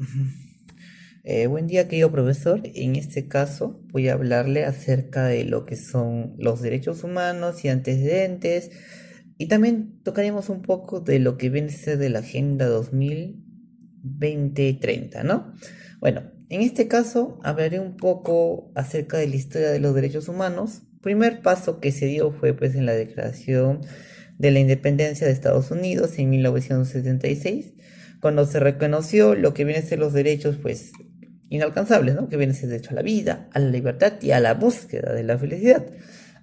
Ujú. Buen día, querido profesor. En este caso voy a hablarle acerca de lo que son los derechos humanos y antecedentes, y también tocaremos un poco de lo que viene a ser de la Agenda 2020-30, ¿no? Bueno, en este caso hablaré un poco acerca de la historia de los derechos humanos. Primer paso que se dio fue pues en la Declaración de la Independencia de Estados Unidos en 1976, cuando se reconoció lo que vienen a ser los derechos, pues, inalcanzables, ¿no? Que viene a ser el derecho a la vida, a la libertad y a la búsqueda de la felicidad.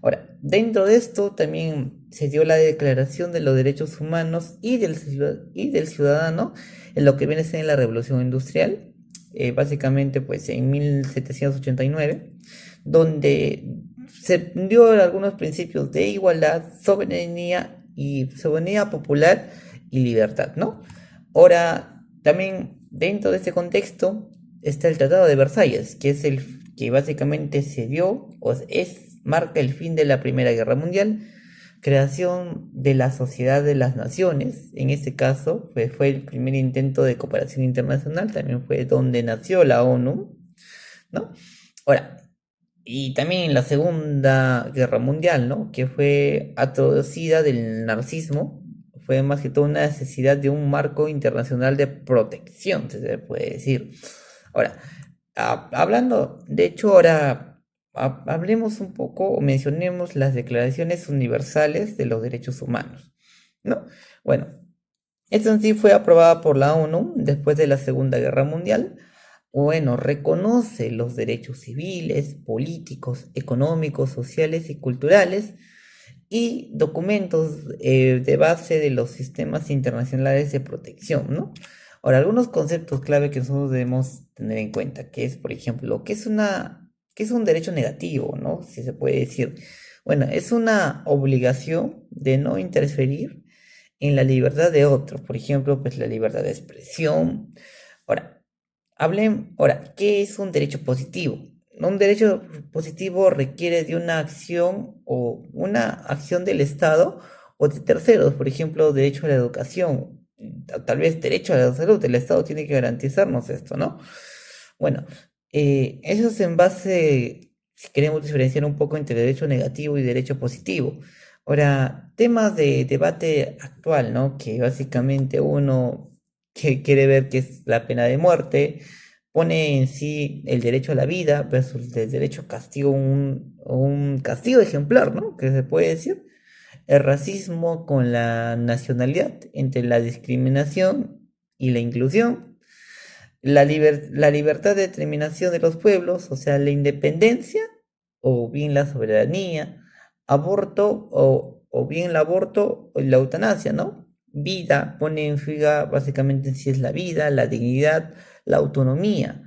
Ahora, dentro de esto también se dio la Declaración de los Derechos Humanos y del Ciudadano en lo que viene a ser la Revolución Industrial, básicamente pues en 1789, donde se dio algunos principios de igualdad, soberanía popular y libertad, ¿no? Ahora, también dentro de este contexto está el Tratado de Versalles, que es el que básicamente se dio, marca el fin de la Primera Guerra Mundial, creación de la Sociedad de las Naciones. En este caso fue el primer intento de cooperación internacional, también fue donde nació la ONU, ¿no? Ahora, y también en la Segunda Guerra Mundial, ¿no? Que fue introducida del nazismo, fue más que todo una necesidad de un marco internacional de protección, se puede decir. Ahora, hablando, de hecho, ahora hablemos un poco o mencionemos las declaraciones universales de los derechos humanos, ¿no? Bueno, esto en sí fue aprobada por la ONU después de la Segunda Guerra Mundial. Bueno, reconoce los derechos civiles, políticos, económicos, sociales y culturales, y documentos de base de los sistemas internacionales de protección, ¿no? Ahora, algunos conceptos clave que nosotros debemos tener en cuenta, que es, por ejemplo, que es un derecho negativo, ¿no? Si se puede decir. Bueno, es una obligación de no interferir en la libertad de otros, por ejemplo, pues la libertad de expresión. Ahora, ¿qué es un derecho positivo? Un derecho positivo requiere de una acción o una acción del Estado o de terceros, por ejemplo, derecho a la educación, tal vez derecho a la salud. El Estado tiene que garantizarnos esto, ¿no? Bueno, eso es en base, si queremos diferenciar un poco entre derecho negativo y derecho positivo. Ahora, temas de debate actual, ¿no? Que básicamente uno que quiere ver que es la pena de muerte, pone en sí el derecho a la vida versus el derecho a castigo, un castigo ejemplar, ¿no? Que se puede decir. El racismo con la nacionalidad, entre la discriminación y la inclusión, la libertad de determinación de los pueblos, o sea, la independencia o bien la soberanía, aborto o bien el aborto o la eutanasia, ¿no? Vida, pone en figa básicamente si es la vida, la dignidad, la autonomía,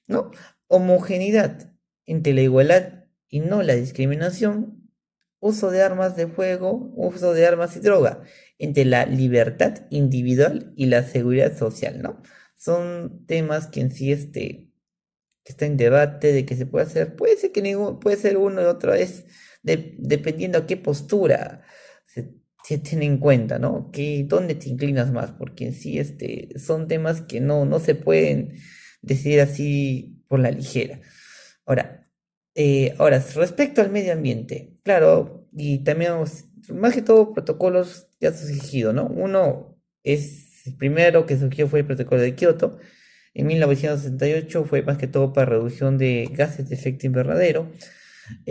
¿no? Homogeneidad entre la igualdad y no la discriminación, uso de armas de fuego, uso de armas y droga, entre la libertad individual y la seguridad social, ¿no? Son temas que en sí que está en debate de que se puede hacer. Puede ser que puede ser uno y otro, es dependiendo a qué postura se, se tiene en cuenta, ¿no? ¿Dónde te inclinas más? Porque en sí son temas que no se pueden decidir así por la ligera. Ahora, respecto al medio ambiente, claro, y también más que todo protocolos ya surgido, ¿no? Uno es el primero que surgió fue el protocolo de Kioto. En 1968 fue más que todo para reducción de gases de efecto invernadero.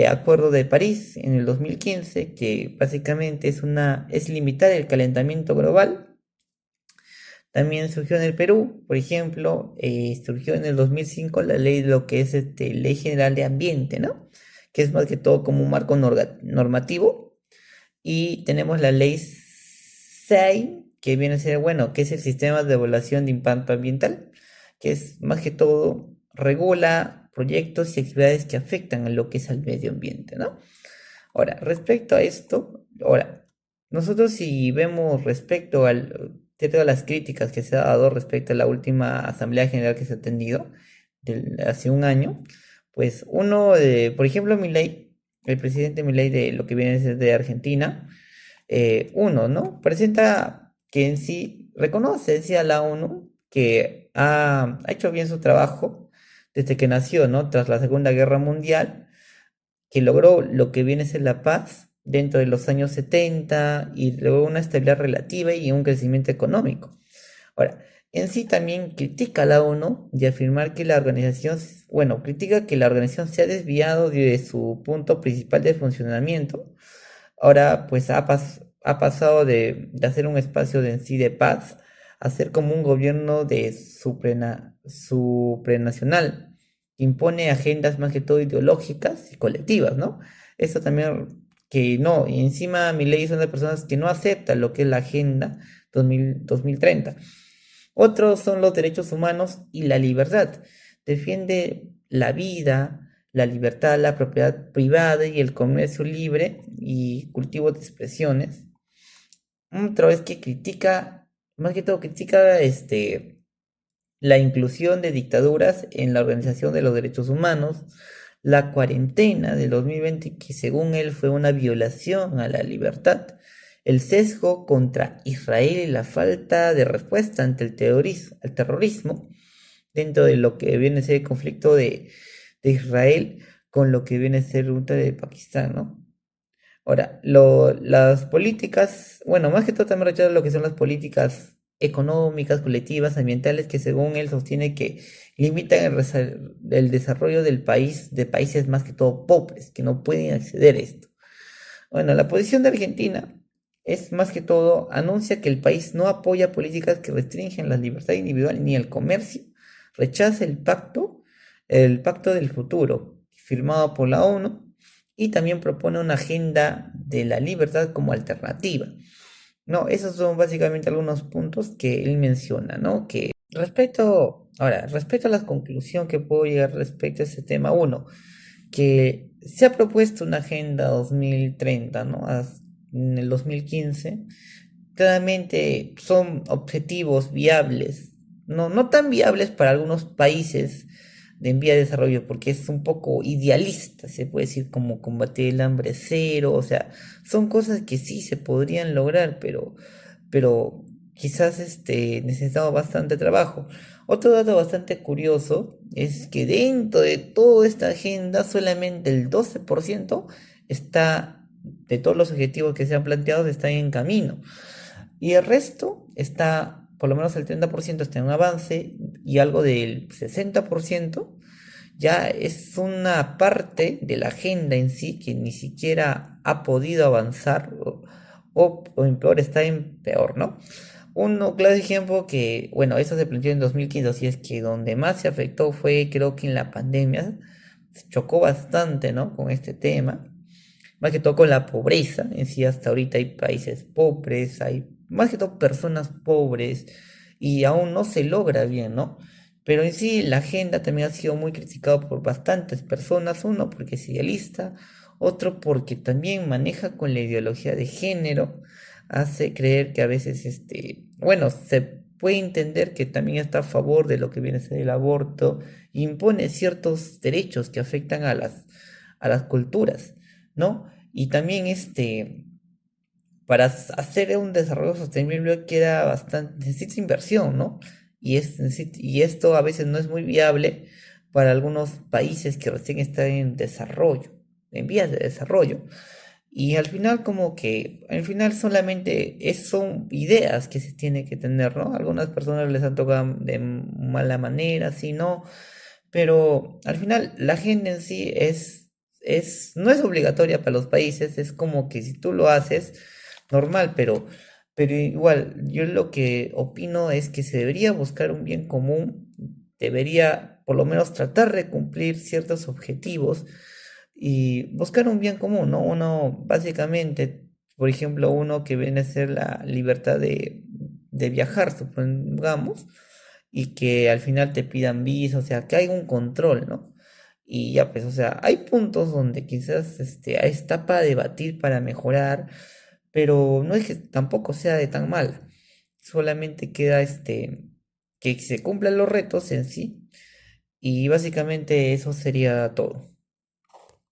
Acuerdo de París en el 2015, que básicamente es limitar el calentamiento global. También surgió en el Perú, por ejemplo, surgió en el 2005 la ley de lo que es Ley General de Ambiente, ¿no? Que es más que todo como un marco normativo. Y tenemos la ley 6, que viene a ser, bueno, que es el sistema de evaluación de impacto ambiental, que es más que todo regula proyectos y actividades que afectan a lo que es al medio ambiente, ¿no? Ahora, respecto a esto, nosotros si vemos respecto de todas las críticas que se ha dado respecto a la última Asamblea General que se ha tenido hace un año, pues por ejemplo, Milei, el presidente Milei de lo que viene a ser de Argentina, ¿no? Presenta que en sí reconoce, decía la ONU, que ha hecho bien su trabajo desde que nació, ¿no? Tras la Segunda Guerra Mundial, que logró lo que viene a ser la paz dentro de los años 70 y logró una estabilidad relativa y un crecimiento económico. Ahora, en sí también critica a la ONU de afirmar que la organización, bueno, critica que la organización se ha desviado de su punto principal de funcionamiento. Ahora, pues ha pasado de hacer un espacio de en sí de paz a ser como un gobierno de supranacional, que impone agendas más que todo ideológicas y colectivas, ¿no? Eso también que no, y encima Milei es una de las personas que no acepta lo que es la Agenda 2030. Otros son los derechos humanos y la libertad. Defiende la vida, la libertad, la propiedad privada y el comercio libre y cultivo de expresiones. Otra vez que critica, más que todo critica la inclusión de dictaduras en la Organización de los Derechos Humanos, la cuarentena del 2020 que según él fue una violación a la libertad, el sesgo contra Israel y la falta de respuesta ante el terrorismo dentro de lo que viene a ser el conflicto de Israel con lo que viene a ser ruta de Pakistán, ¿no? Ahora, las políticas, bueno, más que todo también rechaza lo que son las políticas económicas, colectivas, ambientales, que según él sostiene que limitan el desarrollo del país, de países más que todo pobres, que no pueden acceder a esto. Bueno, la posición de Argentina es más que todo, anuncia que el país no apoya políticas que restringen la libertad individual ni el comercio, rechaza el pacto del futuro, firmado por la ONU, y también propone una agenda de la libertad como alternativa. No, esos son básicamente algunos puntos que él menciona, ¿no? Que respecto a la conclusión que puedo llegar respecto a ese tema, uno, que se ha propuesto una agenda 2030, ¿no? En el 2015, claramente son objetivos viables, no tan viables para algunos países de en vía de desarrollo, porque es un poco idealista, se puede decir, como combatir el hambre cero, o sea, son cosas que sí se podrían lograr, pero quizás necesitamos bastante trabajo. Otro dato bastante curioso es que dentro de toda esta agenda solamente el 12% está, de todos los objetivos que se han planteado, está en camino. Y el resto está, por lo menos el 30% está en un avance y algo del 60% ya es una parte de la agenda en sí que ni siquiera ha podido avanzar o en peor está en peor, ¿no? Un claro ejemplo que, bueno, eso se planteó en 2015, así es que donde más se afectó fue creo que en la pandemia, se chocó bastante, ¿no? Con este tema, más que todo con la pobreza, en sí hasta ahorita hay países pobres, hay más que todo personas pobres y aún no se logra bien, ¿no? Pero en sí la agenda también ha sido muy criticada por bastantes personas, uno porque es idealista, otro porque también maneja con la ideología de género, hace creer que a veces, bueno, se puede entender que también está a favor de lo que viene a ser el aborto, impone ciertos derechos que afectan a las culturas, ¿no? Y también para hacer un desarrollo sostenible queda bastante, necesita inversión, ¿no? Y esto a veces no es muy viable para algunos países que recién están en desarrollo, en vías de desarrollo. Y al final como que, al final solamente son ideas que se tiene que tener, ¿no? Algunas personas les han tocado de mala manera, si no, pero al final la agenda en sí no es obligatoria para los países, es como que si tú lo haces, normal, pero igual, yo lo que opino es que se debería buscar un bien común, debería por lo menos tratar de cumplir ciertos objetivos y buscar un bien común, ¿no? Uno, básicamente, por ejemplo, uno que viene a ser la libertad de viajar, supongamos, y que al final te pidan visa, o sea, que hay un control, ¿no? Y ya, pues, o sea, hay puntos donde quizás está para debatir, para mejorar, pero no es que tampoco sea de tan mal. Solamente queda que se cumplan los retos en sí, y básicamente eso sería todo.